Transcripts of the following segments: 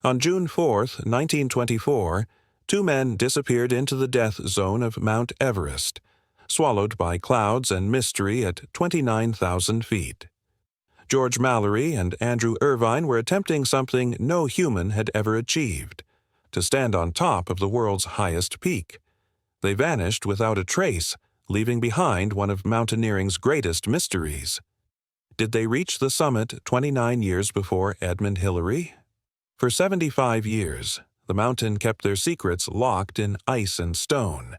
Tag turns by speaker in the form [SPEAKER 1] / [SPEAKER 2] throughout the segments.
[SPEAKER 1] On June 4, 1924, two men disappeared into the death zone of Mount Everest, swallowed by clouds and mystery at 29,000 feet. George Mallory and Andrew Irvine were attempting something no human had ever achieved: to stand on top of the world's highest peak. They vanished without a trace, leaving behind one of mountaineering's greatest mysteries. Did they reach the summit 29 years before Edmund Hillary? For 75 years, the mountain kept their secrets locked in ice and stone.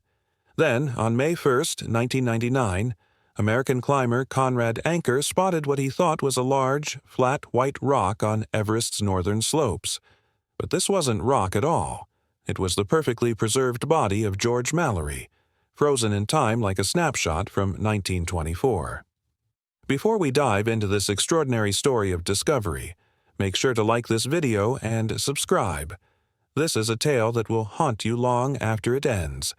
[SPEAKER 1] Then, on May 1, 1999, American climber Conrad Anker spotted what he thought was a large, flat white rock on Everest's northern slopes. But this wasn't rock at all. It was the perfectly preserved body of George Mallory, frozen in time like a snapshot from 1924. Before we dive into this extraordinary story of discovery, make sure to like this video and subscribe. This is a tale that will haunt you long after it ends,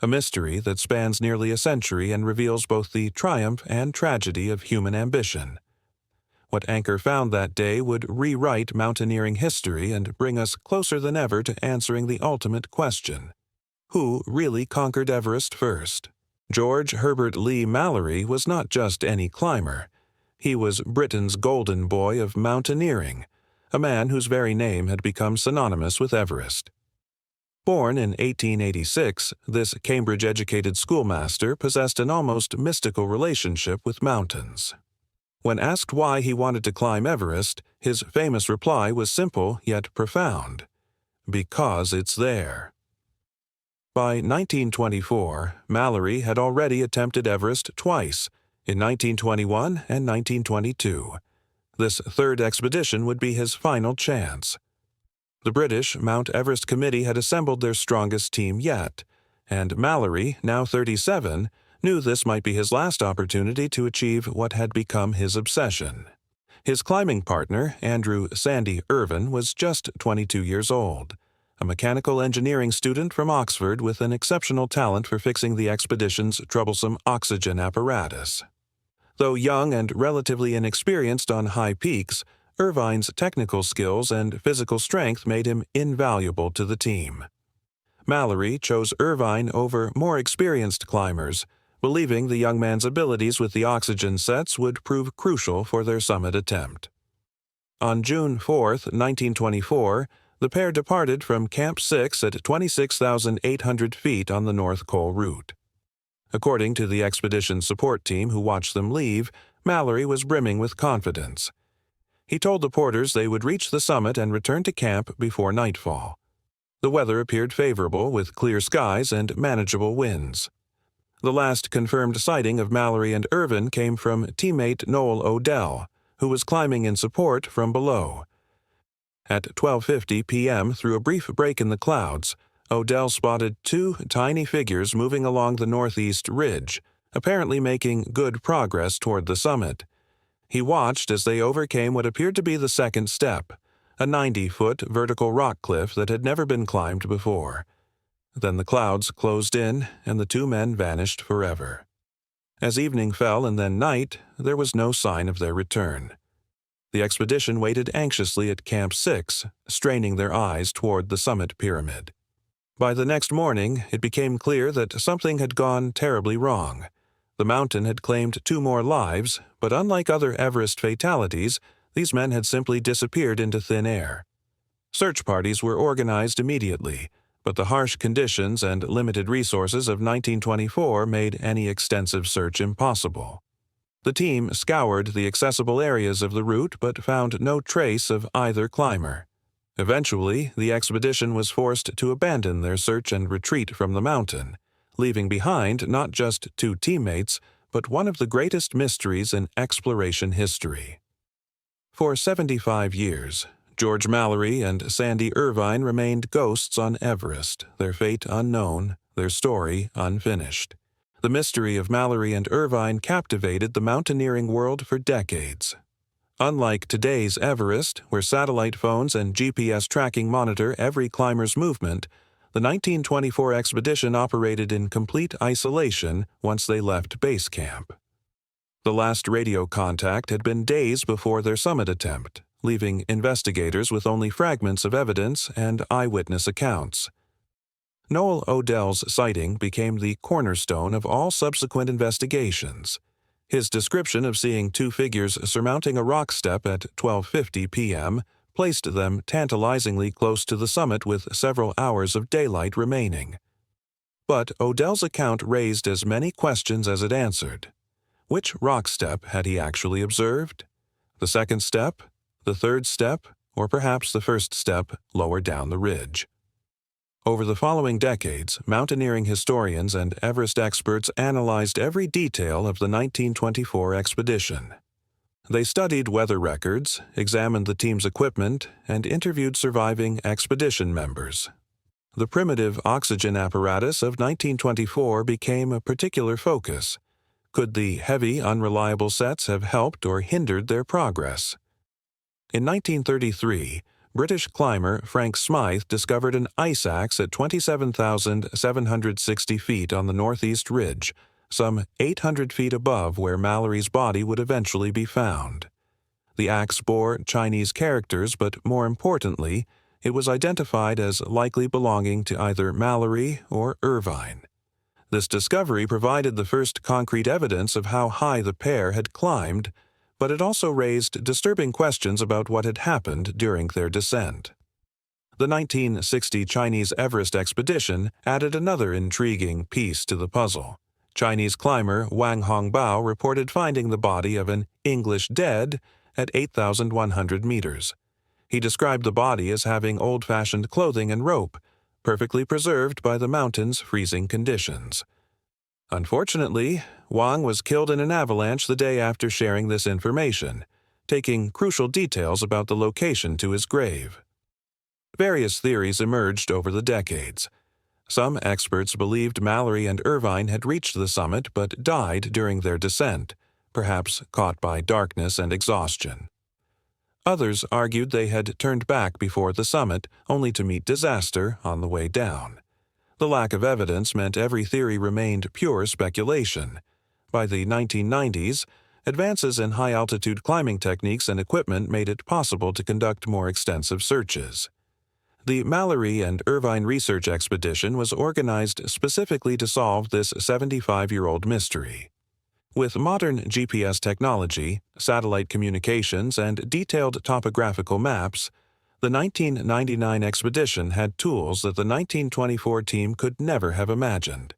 [SPEAKER 1] a mystery that spans nearly a century and reveals both the triumph and tragedy of human ambition. What Anker found that day would rewrite mountaineering history and bring us closer than ever to answering the ultimate question: who really conquered Everest first? George Herbert Lee Mallory was not just any climber. He was Britain's golden boy of mountaineering, a man whose very name had become synonymous with Everest. Born in 1886, this Cambridge-educated schoolmaster possessed an almost mystical relationship with mountains. When asked why he wanted to climb Everest, his famous reply was simple yet profound: because it's there. By 1924, Mallory had already attempted Everest twice, in 1921 and 1922. This third expedition would be his final chance. The British Mount Everest Committee had assembled their strongest team yet, and Mallory, now 37, knew this might be his last opportunity to achieve what had become his obsession. His climbing partner, Andrew "Sandy" Irvine, was just 22 years old, a mechanical engineering student from Oxford with an exceptional talent for fixing the expedition's troublesome oxygen apparatus. Though young and relatively inexperienced on high peaks, Irvine's technical skills and physical strength made him invaluable to the team. Mallory chose Irvine over more experienced climbers, believing the young man's abilities with the oxygen sets would prove crucial for their summit attempt. On June 4, 1924, the pair departed from Camp 6 at 26,800 feet on the North Col route. According to the expedition support team who watched them leave, Mallory was brimming with confidence. He told the porters they would reach the summit and return to camp before nightfall. The weather appeared favorable, with clear skies and manageable winds. The last confirmed sighting of Mallory and Irvine came from teammate Noel Odell, who was climbing in support from below. At 12:50 p.m., through a brief break in the clouds, Odell spotted two tiny figures moving along the northeast ridge, apparently making good progress toward the summit. He watched as they overcame what appeared to be the second step, a 90-foot vertical rock cliff that had never been climbed before. Then the clouds closed in, and the two men vanished forever. As evening fell and then night, there was no sign of their return. The expedition waited anxiously at Camp 6, straining their eyes toward the summit pyramid. By the next morning, it became clear that something had gone terribly wrong. The mountain had claimed 2 more lives, but unlike other Everest fatalities, these men had simply disappeared into thin air. Search parties were organized immediately, but the harsh conditions and limited resources of 1924 made any extensive search impossible. The team scoured the accessible areas of the route but found no trace of either climber. Eventually, the expedition was forced to abandon their search and retreat from the mountain, leaving behind not just 2 teammates, but one of the greatest mysteries in exploration history. For 75 years, George Mallory and Sandy Irvine remained ghosts on Everest, their fate unknown, their story unfinished. The mystery of Mallory and Irvine captivated the mountaineering world for decades. Unlike today's Everest, where satellite phones and GPS tracking monitor every climber's movement, the 1924 expedition operated in complete isolation once they left base camp. The last radio contact had been days before their summit attempt, leaving investigators with only fragments of evidence and eyewitness accounts. Noel Odell's sighting became the cornerstone of all subsequent investigations. His description of seeing two figures surmounting a rock step at 12:50 p.m. placed them tantalizingly close to the summit with several hours of daylight remaining. But Odell's account raised as many questions as it answered. Which rock step had he actually observed? The second step, the third step, or perhaps the first step lower down the ridge? Over the following decades, mountaineering historians and Everest experts analyzed every detail of the 1924 expedition. They studied weather records, examined the team's equipment, and interviewed surviving expedition members. The primitive oxygen apparatus of 1924 became a particular focus. Could the heavy, unreliable sets have helped or hindered their progress? In 1933, British climber Frank Smythe discovered an ice axe at 27,760 feet on the northeast ridge, some 800 feet above where Mallory's body would eventually be found. The axe bore Chinese characters, but more importantly, it was identified as likely belonging to either Mallory or Irvine. This discovery provided the first concrete evidence of how high the pair had climbed, but it also raised disturbing questions about what had happened during their descent. The 1960 Chinese Everest expedition added another intriguing piece to the puzzle. Chinese climber Wang Hongbao reported finding the body of an English dead at 8,100 meters. He described the body as having old-fashioned clothing and rope, perfectly preserved by the mountain's freezing conditions. Unfortunately, Wang was killed in an avalanche the day after sharing this information, taking crucial details about the location to his grave. Various theories emerged over the decades. Some experts believed Mallory and Irvine had reached the summit but died during their descent, perhaps caught by darkness and exhaustion. Others argued they had turned back before the summit, only to meet disaster on the way down. The lack of evidence meant every theory remained pure speculation. By the 1990s, advances in high-altitude climbing techniques and equipment made it possible to conduct more extensive searches. The Mallory and Irvine research expedition was organized specifically to solve this 75-year-old mystery. With modern GPS technology, satellite communications, and detailed topographical maps, the 1999 expedition had tools that the 1924 team could never have imagined.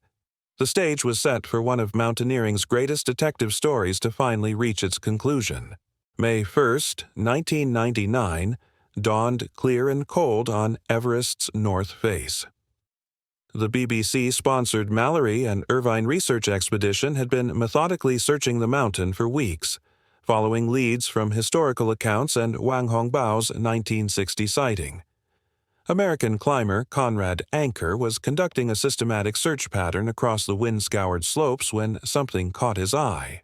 [SPEAKER 1] The stage was set for one of mountaineering's greatest detective stories to finally reach its conclusion. May 1, 1999, dawned clear and cold on Everest's north face. The BBC-sponsored Mallory and Irvine research expedition had been methodically searching the mountain for weeks, following leads from historical accounts and Wang Hongbao's 1960 sighting. American climber Conrad Anker was conducting a systematic search pattern across the wind-scoured slopes when something caught his eye.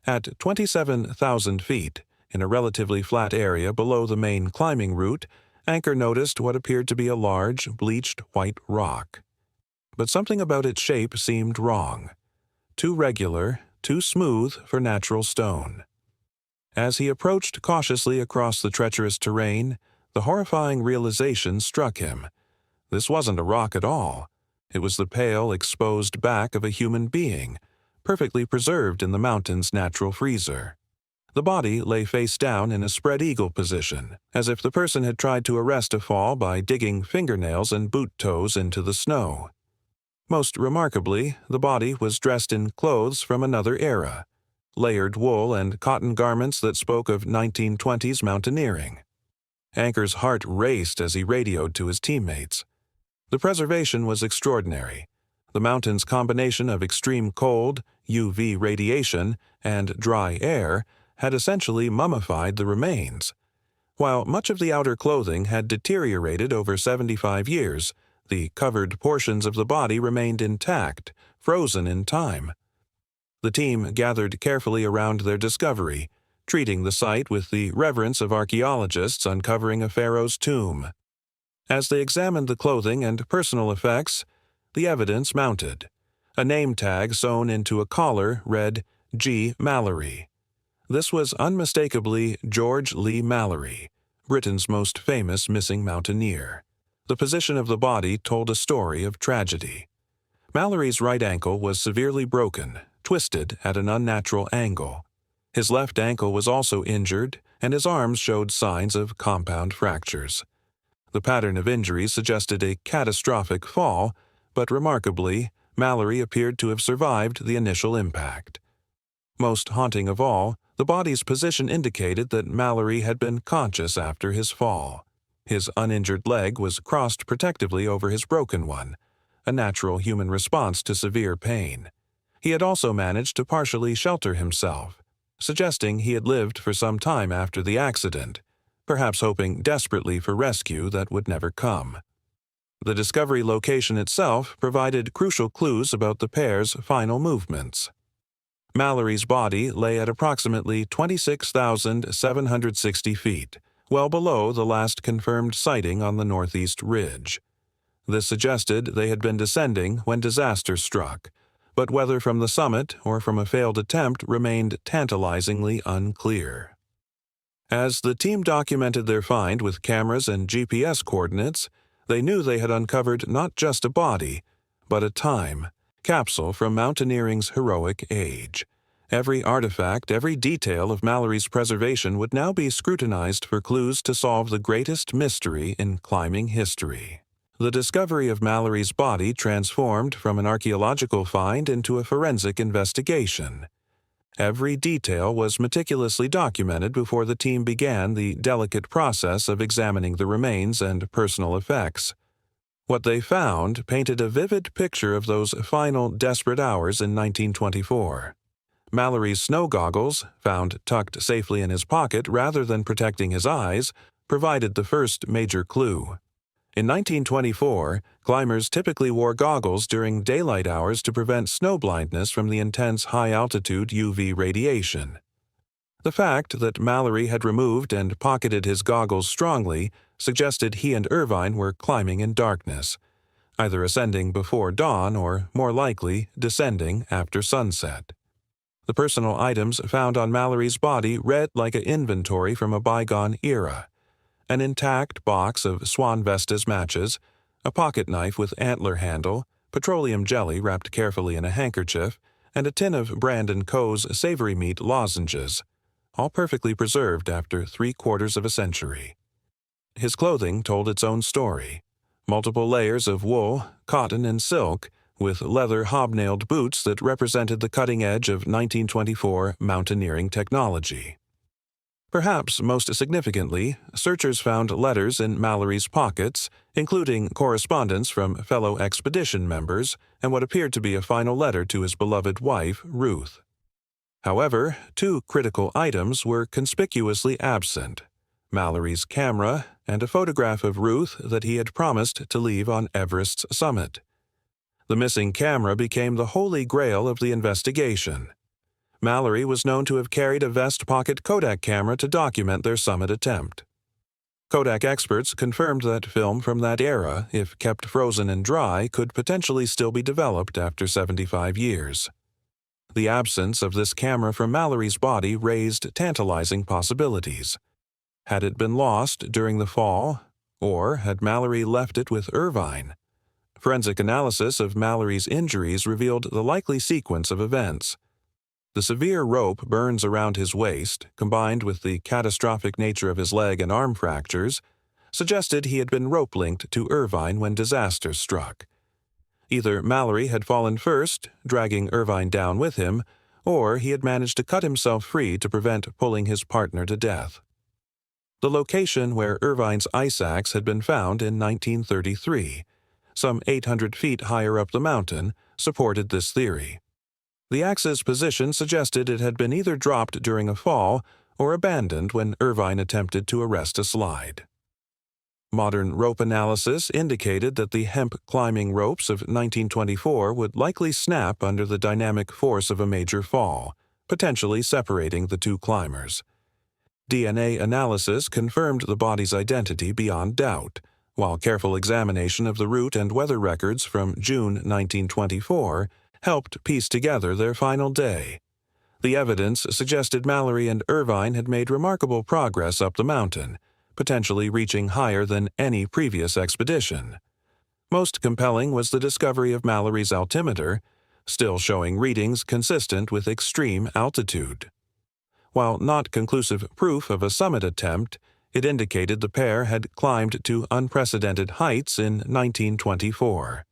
[SPEAKER 1] At 27,000 feet, in a relatively flat area below the main climbing route, Anker noticed what appeared to be a large, bleached white rock. But something about its shape seemed wrong. Too regular, too smooth for natural stone. As he approached cautiously across the treacherous terrain, the horrifying realization struck him. This wasn't a rock at all. It was the pale, exposed back of a human being, perfectly preserved in the mountain's natural freezer. The body lay face down in a spread eagle position, as if the person had tried to arrest a fall by digging fingernails and boot toes into the snow. Most remarkably, the body was dressed in clothes from another era, layered wool and cotton garments that spoke of 1920s mountaineering. Anker's heart raced as he radioed to his teammates. The preservation was extraordinary. The mountain's combination of extreme cold, UV radiation, and dry air had essentially mummified the remains. While much of the outer clothing had deteriorated over 75 years, the covered portions of the body remained intact, frozen in time. The team gathered carefully around their discovery, treating the site with the reverence of archaeologists uncovering a pharaoh's tomb. As they examined the clothing and personal effects, the evidence mounted. A name tag sewn into a collar read G. Mallory. This was unmistakably George Lee Mallory, Britain's most famous missing mountaineer. The position of the body told a story of tragedy. Mallory's right ankle was severely broken, twisted at an unnatural angle. His left ankle was also injured, and his arms showed signs of compound fractures. The pattern of injuries suggested a catastrophic fall, but remarkably, Mallory appeared to have survived the initial impact. Most haunting of all, the body's position indicated that Mallory had been conscious after his fall. His uninjured leg was crossed protectively over his broken one, a natural human response to severe pain. He had also managed to partially shelter himself, suggesting he had lived for some time after the accident, perhaps hoping desperately for rescue that would never come. The discovery location itself provided crucial clues about the pair's final movements. Mallory's body lay at approximately 26,760 feet, well below the last confirmed sighting on the northeast ridge. This suggested they had been descending when disaster struck, but whether from the summit or from a failed attempt remained tantalizingly unclear. As the team documented their find with cameras and GPS coordinates, they knew they had uncovered not just a body, but a time capsule from mountaineering's heroic age. Every artifact, every detail of Mallory's preservation would now be scrutinized for clues to solve the greatest mystery in climbing history. The discovery of Mallory's body transformed from an archaeological find into a forensic investigation. Every detail was meticulously documented before the team began the delicate process of examining the remains and personal effects. What they found painted a vivid picture of those final desperate hours in 1924. Mallory's snow goggles, found tucked safely in his pocket rather than protecting his eyes, provided the first major clue. In 1924, climbers typically wore goggles during daylight hours to prevent snow blindness from the intense high-altitude UV radiation. The fact that Mallory had removed and pocketed his goggles strongly suggested he and Irvine were climbing in darkness, either ascending before dawn or, more likely, descending after sunset. The personal items found on Mallory's body read like an inventory from a bygone era. An intact box of Swan Vestas matches, a pocket knife with antler handle, petroleum jelly wrapped carefully in a handkerchief, and a tin of Brand & Co.'s savory meat lozenges, all perfectly preserved after 3/4 of a century. His clothing told its own story. Multiple layers of wool, cotton, and silk, with leather hobnailed boots that represented the cutting edge of 1924 mountaineering technology. Perhaps most significantly, searchers found letters in Mallory's pockets, including correspondence from fellow expedition members and what appeared to be a final letter to his beloved wife, Ruth. However, two critical items were conspicuously absent: Mallory's camera and a photograph of Ruth that he had promised to leave on Everest's summit. The missing camera became the holy grail of the investigation. Mallory was known to have carried a vest pocket Kodak camera to document their summit attempt. Kodak experts confirmed that film from that era, if kept frozen and dry, could potentially still be developed after 75 years. The absence of this camera from Mallory's body raised tantalizing possibilities. Had it been lost during the fall, or had Mallory left it with Irvine? Forensic analysis of Mallory's injuries revealed the likely sequence of events. The severe rope burns around his waist, combined with the catastrophic nature of his leg and arm fractures, suggested he had been rope-linked to Irvine when disaster struck. Either Mallory had fallen first, dragging Irvine down with him, or he had managed to cut himself free to prevent pulling his partner to death. The location where Irvine's ice axe had been found in 1933, some 800 feet higher up the mountain, supported this theory. The axe's position suggested it had been either dropped during a fall or abandoned when Irvine attempted to arrest a slide. Modern rope analysis indicated that the hemp climbing ropes of 1924 would likely snap under the dynamic force of a major fall, potentially separating the two climbers. DNA analysis confirmed the body's identity beyond doubt, while careful examination of the route and weather records from June 1924 helped piece together their final day. The evidence suggested Mallory and Irvine had made remarkable progress up the mountain, potentially reaching higher than any previous expedition. Most compelling was the discovery of Mallory's altimeter, still showing readings consistent with extreme altitude. While not conclusive proof of a summit attempt, it indicated the pair had climbed to unprecedented heights in 1924.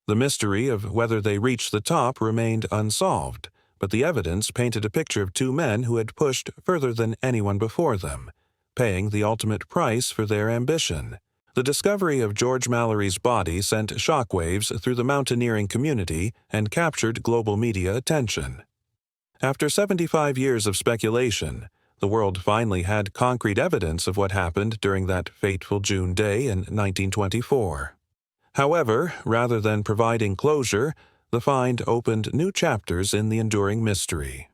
[SPEAKER 1] The mystery of whether they reached the top remained unsolved, but the evidence painted a picture of two men who had pushed further than anyone before them, paying the ultimate price for their ambition. The discovery of George Mallory's body sent shockwaves through the mountaineering community and captured global media attention. After 75 years of speculation, the world finally had concrete evidence of what happened during that fateful June day in 1924. However, rather than providing closure, the find opened new chapters in the enduring mystery.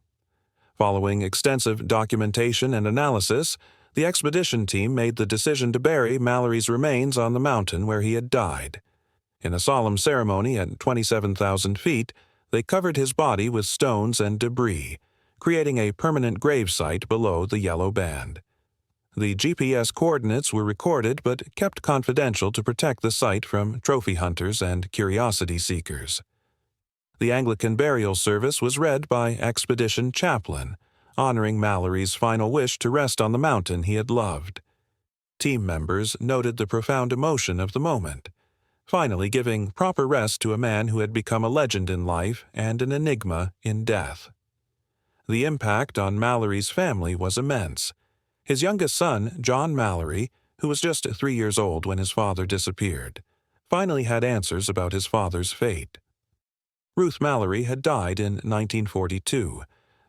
[SPEAKER 1] Following extensive documentation and analysis, the expedition team made the decision to bury Mallory's remains on the mountain where he had died. In a solemn ceremony at 27,000 feet, they covered his body with stones and debris, creating a permanent gravesite below the yellow band. The GPS coordinates were recorded but kept confidential to protect the site from trophy hunters and curiosity seekers. The Anglican burial service was read by expedition chaplain, honoring Mallory's final wish to rest on the mountain he had loved. Team members noted the profound emotion of the moment, finally giving proper rest to a man who had become a legend in life and an enigma in death. The impact on Mallory's family was immense. His youngest son, John Mallory, who was just 3 years old when his father disappeared, finally had answers about his father's fate. Ruth Mallory had died in 1942,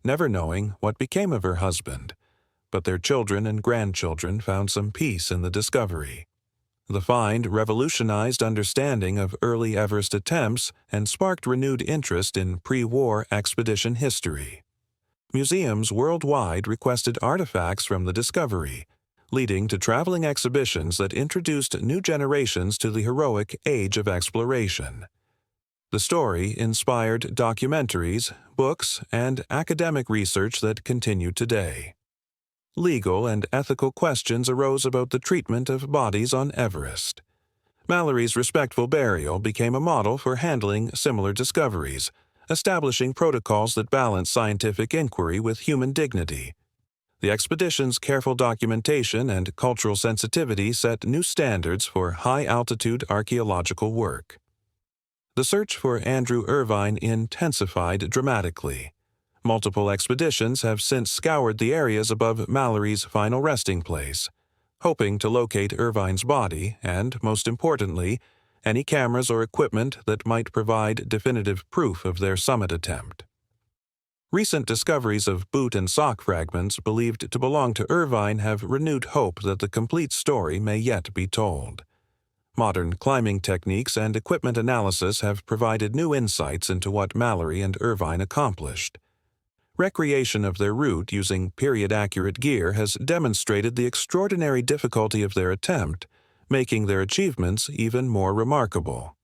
[SPEAKER 1] never knowing what became of her husband, but their children and grandchildren found some peace in the discovery. The find revolutionized understanding of early Everest attempts and sparked renewed interest in pre-war expedition history. Museums worldwide requested artifacts from the discovery, leading to traveling exhibitions that introduced new generations to the heroic age of exploration. The story inspired documentaries, books, and academic research that continue today. Legal and ethical questions arose about the treatment of bodies on Everest. Mallory's respectful burial became a model for handling similar discoveries, establishing protocols that balance scientific inquiry with human dignity. The expedition's careful documentation and cultural sensitivity set new standards for high-altitude archaeological work. The search for Andrew Irvine intensified dramatically. Multiple expeditions have since scoured the areas above Mallory's final resting place, hoping to locate Irvine's body and, most importantly, any cameras or equipment that might provide definitive proof of their summit attempt. Recent discoveries of boot and sock fragments believed to belong to Irvine have renewed hope that the complete story may yet be told. Modern climbing techniques and equipment analysis have provided new insights into what Mallory and Irvine accomplished. Recreation of their route using period-accurate gear has demonstrated the extraordinary difficulty of their attempt, making their achievements even more remarkable.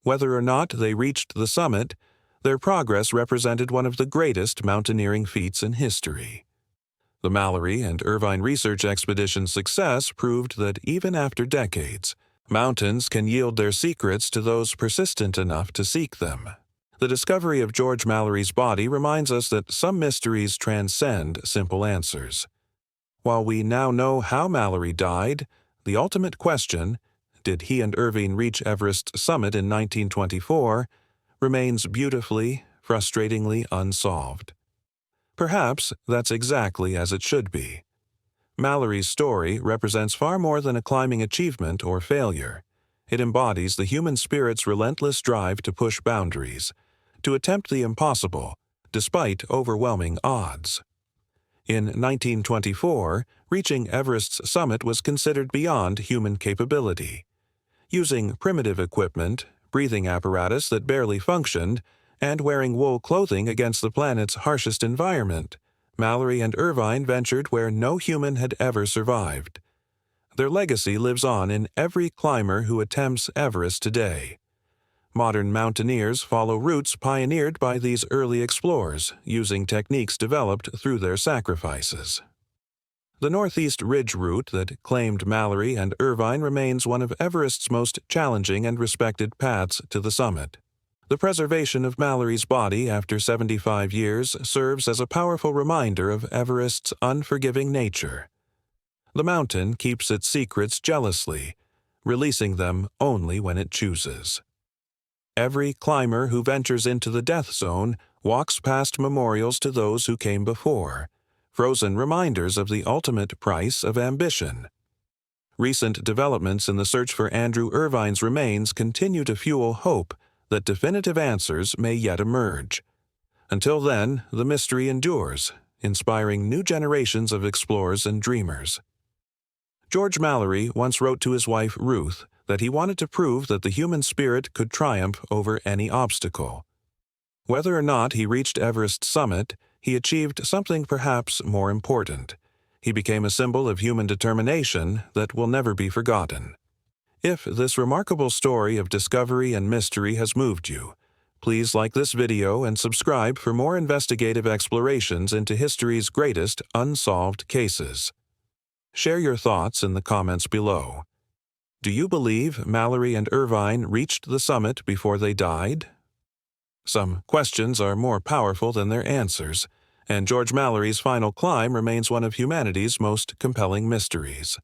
[SPEAKER 1] Whether or not they reached the summit, their progress represented one of the greatest mountaineering feats in history. The Mallory and Irvine research expedition's success proved that even after decades, mountains can yield their secrets to those persistent enough to seek them. The discovery of George Mallory's body reminds us that some mysteries transcend simple answers. While we now know how Mallory died, the ultimate question, did he and Irvine reach Everest's summit in 1924, remains beautifully, frustratingly unsolved. Perhaps that's exactly as it should be. Mallory's story represents far more than a climbing achievement or failure. It embodies the human spirit's relentless drive to push boundaries, to attempt the impossible, despite overwhelming odds. In 1924, reaching Everest's summit was considered beyond human capability. Using primitive equipment, breathing apparatus that barely functioned, and wearing wool clothing against the planet's harshest environment, Mallory and Irvine ventured where no human had ever survived. Their legacy lives on in every climber who attempts Everest today. Modern mountaineers follow routes pioneered by these early explorers, using techniques developed through their sacrifices. The Northeast Ridge route that claimed Mallory and Irvine remains one of Everest's most challenging and respected paths to the summit. The preservation of Mallory's body after 75 years serves as a powerful reminder of Everest's unforgiving nature. The mountain keeps its secrets jealously, releasing them only when it chooses. Every climber who ventures into the death zone walks past memorials to those who came before, frozen reminders of the ultimate price of ambition. Recent developments in the search for Andrew Irvine's remains continue to fuel hope that definitive answers may yet emerge. Until then, the mystery endures, inspiring new generations of explorers and dreamers. George Mallory once wrote to his wife Ruth that he wanted to prove that the human spirit could triumph over any obstacle. Whether or not he reached Everest's summit, he achieved something perhaps more important. He became a symbol of human determination that will never be forgotten. If this remarkable story of discovery and mystery has moved you, please like this video and subscribe for more investigative explorations into history's greatest unsolved cases. Share your thoughts in the comments below. Do you believe Mallory and Irvine reached the summit before they died? Some questions are more powerful than their answers, and George Mallory's final climb remains one of humanity's most compelling mysteries.